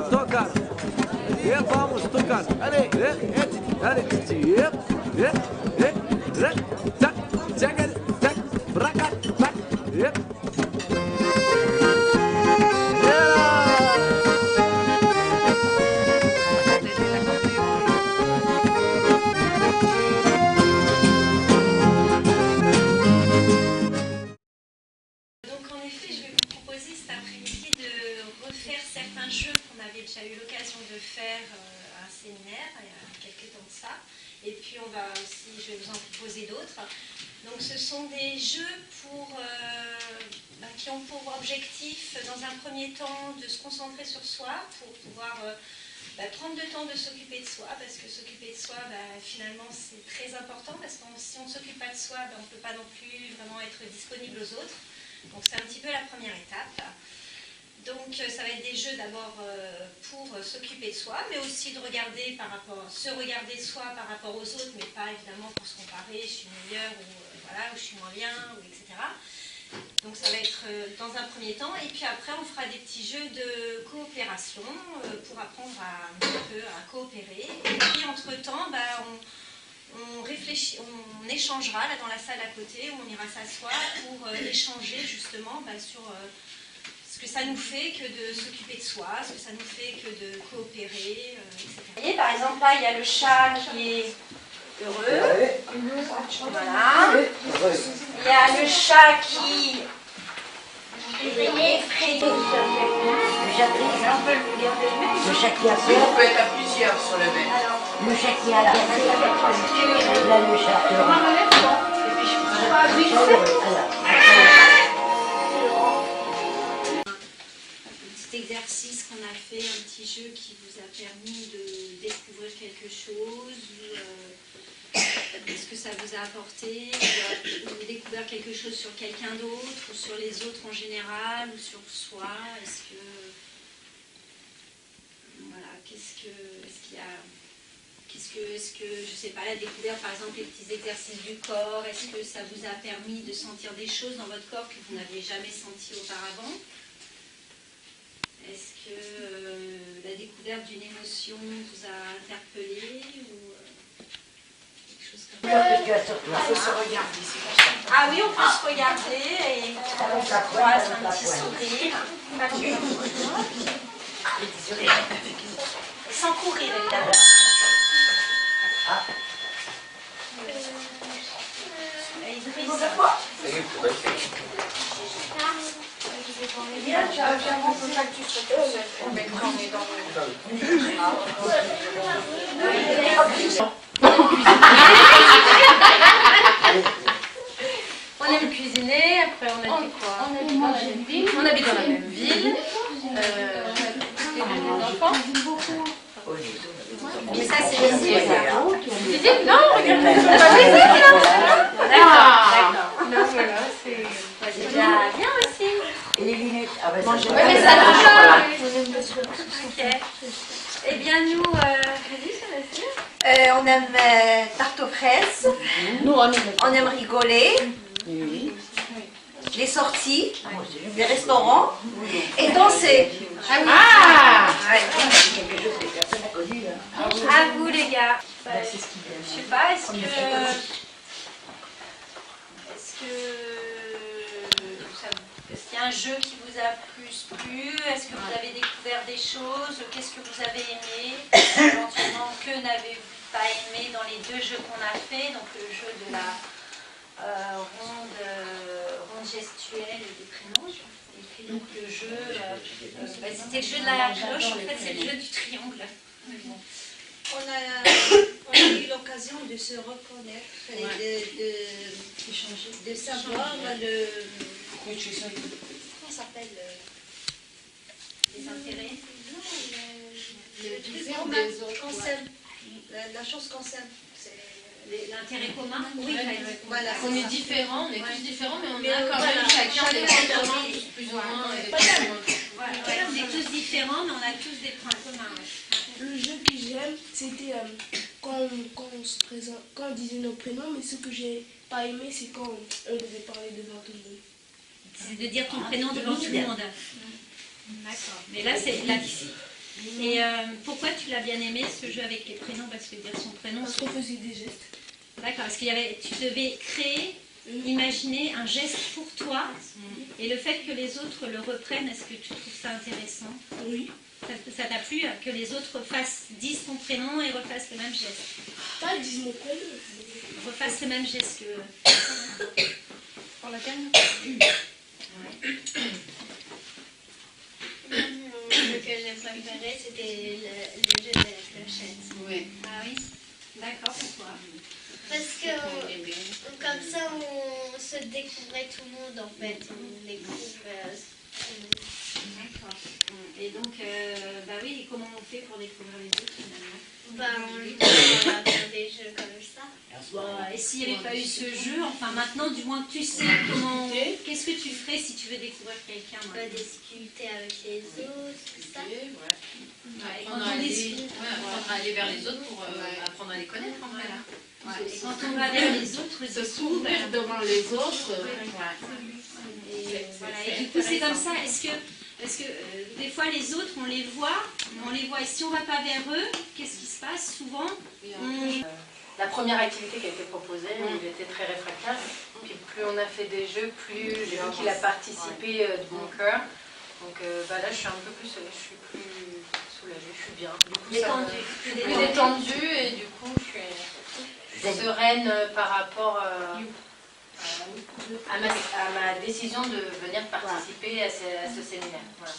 Tocar. Vamos tocar. Allez, allez, certains jeux qu'on avait déjà eu l'occasion de faire à un séminaire il y a quelques temps de ça. Et puis on va aussi, je vais vous en proposer d'autres. Donc ce sont des jeux qui ont pour objectif, dans un premier temps, de se concentrer sur soi pour pouvoir prendre le temps de s'occuper de soi, parce que s'occuper de soi, finalement, c'est très important, parce que si on ne s'occupe pas de soi, on ne peut pas non plus vraiment être disponible aux autres. Donc c'est un petit peu la première étape. Donc ça va être des jeux d'abord pour s'occuper de soi, mais aussi de regarder se regarder soi par rapport aux autres, mais pas évidemment pour se comparer, je suis meilleure ou ou je suis moins bien, etc. Donc ça va être dans un premier temps, et puis après on fera des petits jeux de coopération pour apprendre un petit peu à coopérer. Et puis entre-temps, on réfléchit, on échangera là dans la salle à côté, où on ira s'asseoir pour échanger justement sur ce que ça nous fait que de s'occuper de soi, ce que ça nous fait que de coopérer, etc. Vous voyez, par exemple, là, il y a le chat qui est heureux. Voilà. Il y a le chat qui est effrayé. Le chat qui a peur. On peut être à plusieurs sur le même. Le chat qui a la peur. Là, le chat Exercice qu'on a fait, un petit jeu qui vous a permis de découvrir quelque chose, est-ce que ça vous a apporté, ou vous avez découvert quelque chose sur quelqu'un d'autre, ou sur les autres en général, ou sur soi, est-ce que, voilà, est-ce que, je sais pas, la découverte, par exemple, les petits exercices du corps, est-ce que ça vous a permis de sentir des choses dans votre corps que vous n'aviez jamais senties auparavant? Est-ce que la découverte d'une émotion vous a interpellé ou quelque chose comme ça? Il faut se regarder, c'est pour ça. Ah oui, on peut se regarder et on se croise un petit sourire. Sans courir, évidemment. On aime cuisiner, après on a dit quoi? On habite dans la même ville. On habite dans la même ville. On a des enfants. Mais ça c'est visible. Visible? Non, regardez. C'est pas visible, non? D'accord. Non, voilà, c'est déjà bien aussi. Et les lunettes. Oui, mais ça touche pas. Ok. Eh bien, nous, on aime tarte aux fraises. Nous, On aime rigoler. Les sorties, les restaurants et danser. Ah oui. À vous les gars. Je sais pas, est-ce qu'il y a un jeu qui vous a plus plu? Est-ce que vous avez découvert des choses? Qu'est-ce que vous avez aimé? Éventuellement, que n'avez-vous pas aimé dans les deux jeux qu'on a fait? Donc le jeu de la ronde gestuelle et des prénoms. Et puis donc le jeu, c'était le jeu de la cloche, en fait c'est le jeu du triangle. On a eu l'occasion de se reconnaître et de savoir comment s'appelle des intérêts? Non, Le le truc différent qu'on des autres, qu'on s'aime. La chose qu'on s'aime. L'intérêt commun? Oui, Ouais, par ouais. exemple. Voilà, On c'est est ça. différents, on est tous différents, mais on Mais a quand voilà, même chacun des chacun points communs, des- plus ou moins. Voilà, ouais, on est tous différents, mais on a tous des points communs. Ouais. Le jeu que j'aime, c'était quand on se présente, quand on disait nos prénoms, mais ce que j'ai pas aimé, c'est quand on devait parler devant tout le monde. C'est de dire ton prénom devant tout le monde. D'accord. Mais là, c'est là. Et pourquoi tu l'as bien aimé ce jeu avec les prénoms? Parce que dire son prénom, Parce qu'on faisait des gestes. d'accord. Parce qu'il y avait, tu devais créer, imaginer un geste pour toi, et le fait que les autres le reprennent, est-ce que tu trouves ça intéressant? Oui. Ça t'a plu que les autres disent ton prénom et refassent le même geste? Pas disent mon prénom. Refassent le même geste que. Pour la gagne? Ce que j'ai préféré, c'était le jeu de la clochette. Oui. Ah oui. D'accord. Pourquoi? Parce que comme ça, on se découvrait tout le monde en fait. On découvre tout le monde. D'accord. Et donc, bah oui, et comment on fait pour découvrir les autres finalement? On va faire des jeux comme ça. Et s'il n'y avait pas eu ce jeu, enfin maintenant, du moins que tu sais comment. Qu'est-ce que tu ferais si tu veux découvrir quelqu'un? On va discuter avec les autres, tout ça. Apprendre à aller vers les autres pour apprendre à les connaître en fait. Ouais. Et quand on va vers les autres, Se du coup, s'ouvrir devant les autres. et voilà. Et du coup, c'est comme ça. Est-ce que des fois les autres, on les voit, et si on ne va pas vers eux, qu'est-ce qui se passe souvent? La première activité qui a été proposée, il était très réfractaire. Puis plus on a fait des jeux, plus j'ai vu qu'il a participé de bon cœur. Donc là, je suis un peu plus, je suis plus soulagée, je suis bien. Du coup, Détendue. je suis plus détendue et du coup, je suis sereine par rapport à ma décision de venir participer à ce séminaire. Voilà.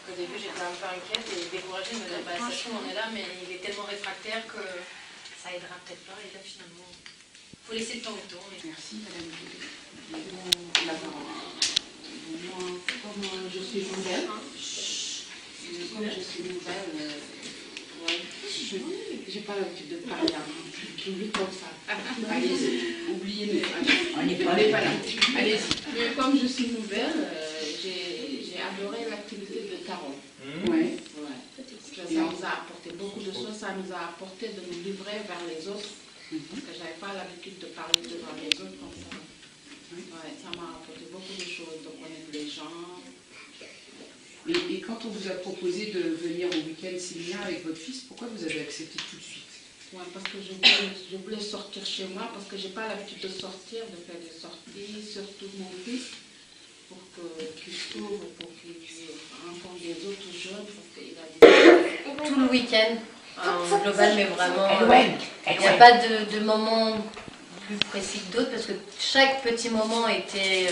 Au début, j'étais un peu inquiète et découragée de me dire, bah, ça se trouve, on est là, mais il est tellement réfractaire que ça aidera peut-être pas. Et là, finalement, il faut laisser le temps au temps. Merci, Madame Moi, comme je suis nouvelle, j'ai pas l'habitude de parler vite comme ça. Allez-y, oubliez mes phrases. On n'est pas là. Allez-y. Mais comme je suis nouvelle, j'ai adoré l'activité de Carole. Ouais. Ça nous a apporté beaucoup de choses. Ça nous a apporté de nous livrer vers les autres. Parce que je n'avais pas l'habitude de parler devant les autres comme ça. Ouais, ça m'a apporté beaucoup de choses, de connaître les gens. Et quand on vous a proposé de venir au week-end séminaire avec votre fils, pourquoi vous avez accepté tout de suite? Ouais, parce que je voulais sortir chez moi, parce que je n'ai pas l'habitude de sortir, de faire des sorties, surtout mon fils, pour qu'il s'ouvre, pour qu'il rencontre des autres jeunes, parce qu'il a des... Tout le week-end, en global, mais vraiment, il n'y a pas de moment plus précis que d'autres, parce que chaque petit moment était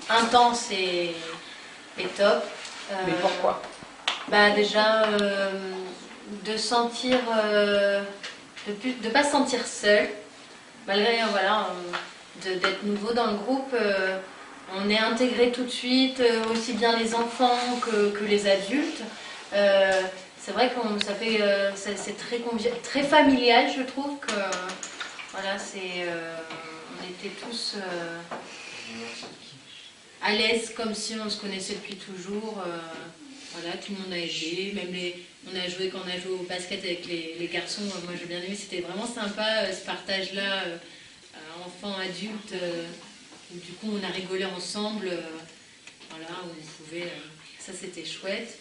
intense et top. Mais pourquoi? Déjà, de sentir, de pas se sentir seul, malgré d'être nouveau dans le groupe. On est intégré tout de suite, aussi bien les enfants que les adultes. C'est vrai que c'est très familial, je trouve que voilà, on était tous à l'aise comme si on se connaissait depuis toujours. Voilà, tout le monde a aidé, même quand on a joué au basket avec les garçons, moi j'ai bien aimé, c'était vraiment sympa ce partage-là, enfants, adultes, où du coup on a rigolé ensemble, voilà, où on pouvait, ça c'était chouette.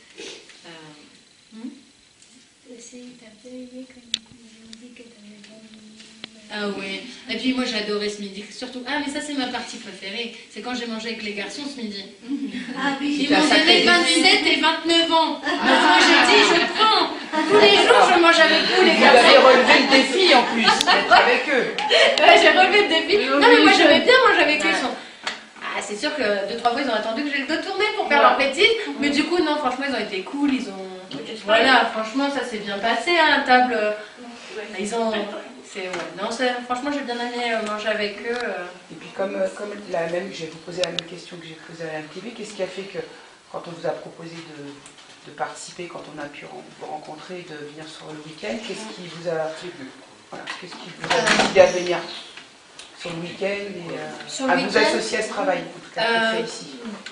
Aussi, t'as bien aimé quand ils ont dit que t'avais pas. Ah ouais, et puis moi j'ai adoré ce midi, surtout, mais ça c'est ma partie préférée, c'est quand j'ai mangé avec les garçons ce midi. Ah oui. Ils m'ont donné 27 et 29 ans. Donc moi j'ai dit, je prends. Tous les jours je mange avec vous les Vous garçons. avez relevé le défi en plus, d'être avec eux. Ouais, j'ai relevé le défi. Non mais moi j'aimais bien manger avec eux. C'est sûr que 2-3 fois ils ont attendu que j'ai le dos tourné pour faire leur bêtise. Mais du coup non, franchement ils ont été cool, voilà, franchement ça s'est bien passé à la table. Ils ont... Non, franchement j'ai bien aimé manger avec eux. Et puis comme j'ai vous posé la même question que j'ai posée à la TV, qu'est-ce qui a fait que quand on vous a proposé de participer, quand on a pu vous rencontrer, de venir sur le week-end, qu'est-ce qui vous a décidé à venir sur le week-end et à vous associer à ce travail, en tout cas, qui est fait ici?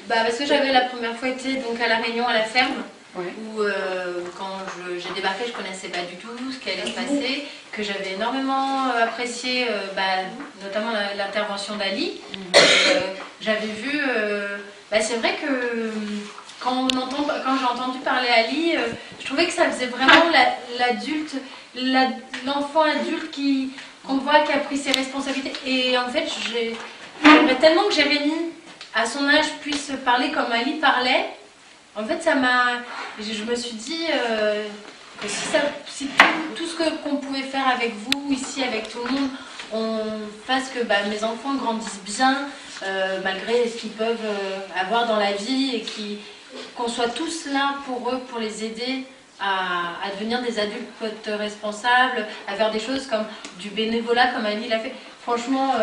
Parce que j'avais la première fois été donc, à La Réunion, à la ferme, Ouais. où quand j'ai débarqué, je ne connaissais pas du tout ce qui allait se passer, que j'avais énormément apprécié, notamment l'intervention d'Ali. J'avais vu, c'est vrai que quand j'ai entendu parler Ali, je trouvais que ça faisait vraiment l'enfant adulte qu'on voit qui a pris ses responsabilités. Et en fait, j'aimerais tellement que Jérémy, à son âge, puisse parler comme Ali parlait. En fait, je me suis dit que si tout ce qu'on pouvait faire avec vous, ici, avec tout le monde, on fasse que mes enfants grandissent bien, malgré ce qu'ils peuvent avoir dans la vie, et qu'on soit tous là pour eux, pour les aider à devenir des adultes responsables, à faire des choses comme du bénévolat, comme Ali l'a fait. Franchement,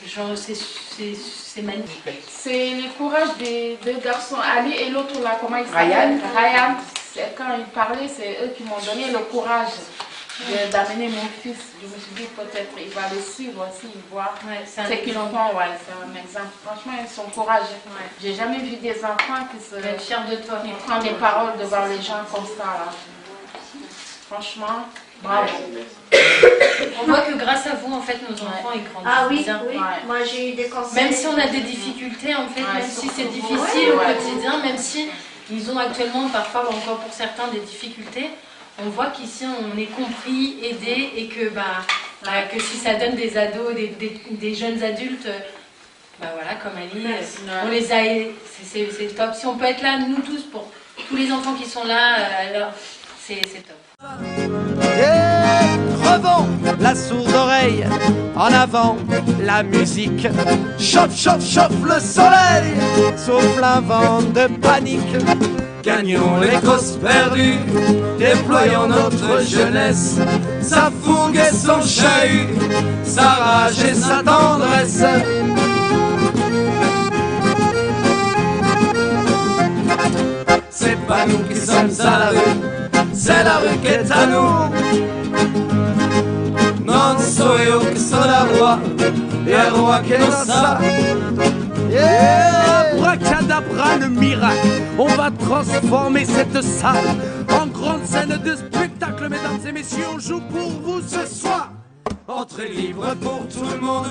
c'est magnifique. C'est le courage des deux garçons, Ali et l'autre là, comment il s'appelle? Ryan. Quand ils parlaient, c'est eux qui m'ont donné le courage d'amener mon fils. Je me suis dit peut-être il va le suivre aussi, il voit ce qu'ils font. C'est un exemple. Franchement, ils sont courageux. J'ai jamais vu des enfants qui se fiers de toi, qui prennent des paroles devant les gens comme ça. Là. Franchement, bravo. On voit que grâce à vous, en fait, nos enfants ils grandissent bien. Oui. Moi j'ai eu des conseils. Même si on a des difficultés, en fait, même si c'est difficile au quotidien, même si ils ont actuellement parfois encore pour certains des difficultés, on voit qu'ici on est compris, aidé, et que que si ça donne des ados, des jeunes adultes, comme Ali, on les a aidés. C'est top. Si on peut être là, nous tous, pour tous les enfants qui sont là, alors c'est top. Et crevons la sourde oreille, en avant la musique. Chauffe, chauffe, chauffe le soleil, souffle un vent de panique. Gagnons les causes perdues, déployons notre jeunesse, sa fougue et son chahut, sa rage et sa tendresse. C'est pas nous qui sommes à la rue, c'est la rue qui est à nous. Non so io che sono la roi, et un roi che non sa. Abracadabra, le miracle, on va transformer cette salle en grande scène de spectacle. Mesdames et messieurs, on joue pour vous ce soir. Entrée libre pour tout le monde.